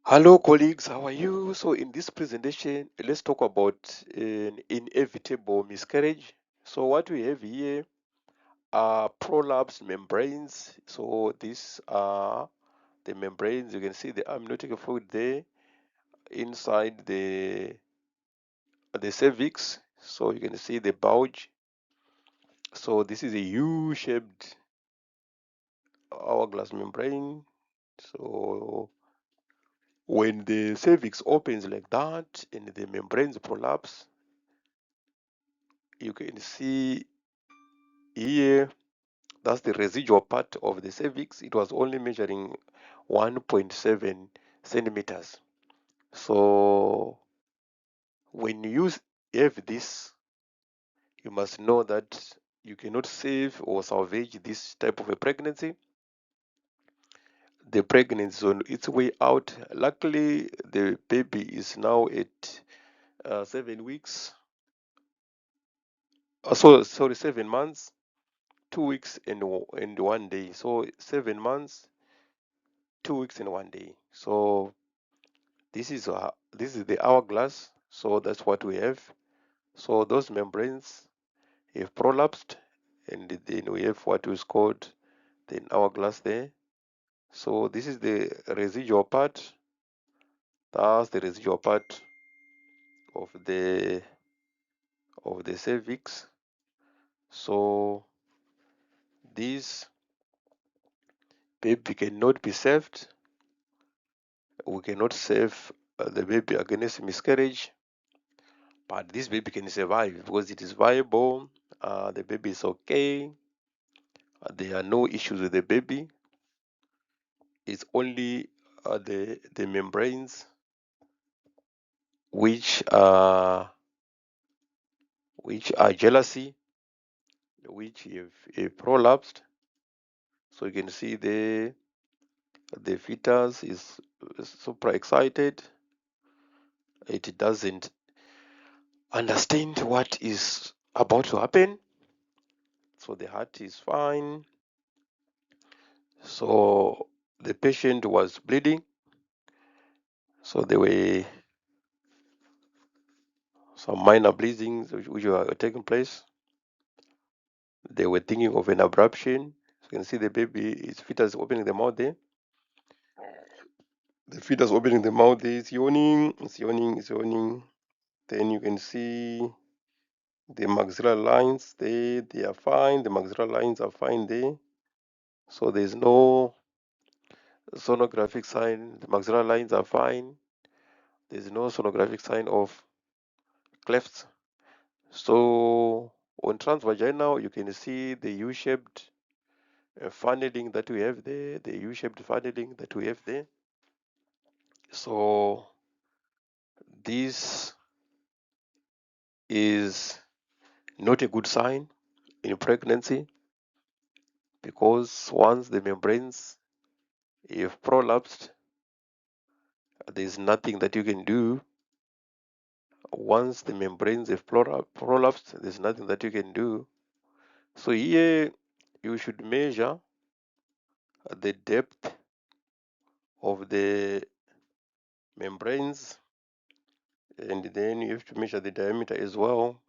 Hello colleagues, how are you? So in this presentation, let's talk about an inevitable miscarriage. So what we have here are prolapsed membranes. So these are the membranes. You can see the amniotic fluid there inside the cervix. So you can see the bulge. So this is a U-shaped hourglass membrane. So when the cervix opens like that and the membranes prolapse, you can see here that's the residual part of the cervix. It was only measuring 1.7 centimeters. So when you have this, you must know that you cannot save or salvage this type of a pregnancy. The pregnancy is on its way out. Luckily, the baby is now at 7 weeks. Sorry, 7 months, 2 weeks and 1 day. So 7 months, 2 weeks and 1 day. So this is the hourglass. So that's what we have. So those membranes have prolapsed, and then we have what is called the hourglass there. So this is the residual part. That's the residual part of the cervix. So this baby cannot be saved. We cannot save the baby against miscarriage, but this baby can survive because it is viable. The baby is okay. There are no issues with the baby. It's only the membranes which are jealousy, which have prolapsed. So you can see the fetus is super excited. It doesn't understand what is about to happen. So the heart is fine. So the patient was bleeding. So there were some minor bleedings which were taking place. They were thinking of an abruption. You can see the baby, his fetus opening the mouth there. The fetus opening the mouth there is yawning, it's yawning, it's yawning. Then you can see the maxillary lines there, they are fine. The maxillary lines are fine there. So there's no sonographic sign. The maxillary lines are fine. There's no sonographic sign of clefts. So on transvaginal, you can see the U-shaped funneling that we have there, the U-shaped funneling that we have there. So this is not a good sign in pregnancy, because once the membranes have prolapsed, there's nothing that you can do. Once the membranes have prolapsed, there's nothing that you can do. So here you should measure the depth of the membranes, and then you have to measure the diameter as well.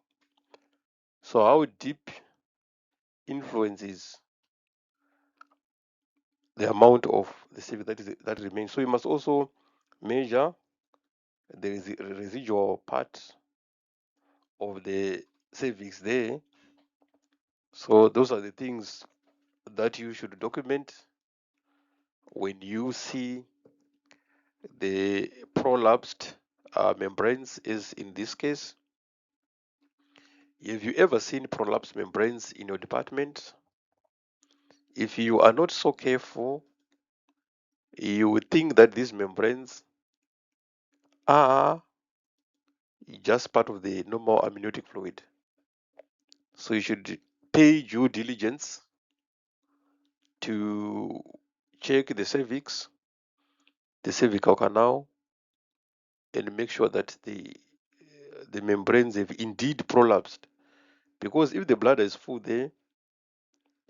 So how deep influences the amount of the cervix that remains. So you must also measure the residual part of the cervix there. So those are the things that you should document when you see the prolapsed membranes, is in this case. Have you ever seen prolapsed membranes in your department? If you are not so careful, you would think that these membranes are just part of the normal amniotic fluid. So you should pay due diligence to check the cervix, the cervical canal, and make sure that the membranes have indeed prolapsed. Because if the bladder is full there,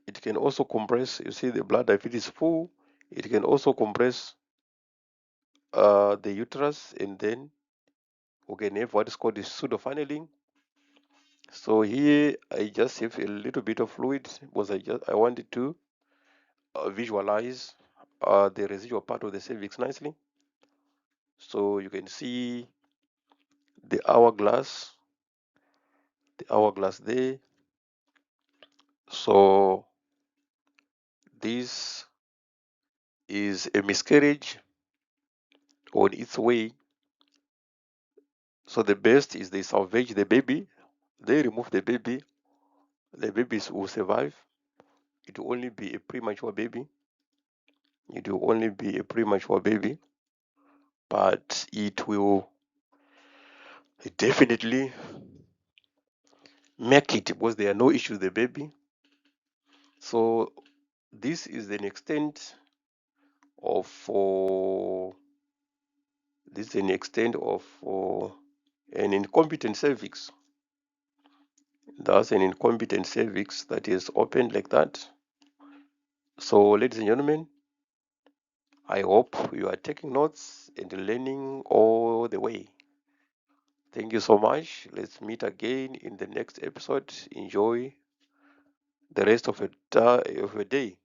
it can also compress. You see the bladder, if it is full, it can also compress the uterus, and then we can have what is called the pseudo funneling. So here I just have a little bit of fluid because I wanted to visualize the residual part of the cervix nicely. So you can see the hourglass there. So this is a miscarriage on its way. So the best is they salvage the baby, they remove the baby will survive. It will only be a premature baby. It will only be a premature baby, but it will definitely make it because there are no issues with the baby. So this is an extent of an incompetent cervix. That's an incompetent cervix that is opened like that. So ladies and gentlemen, I hope you are taking notes and learning all the way. Thank you so much. Let's meet again in the next episode. Enjoy the rest of your day.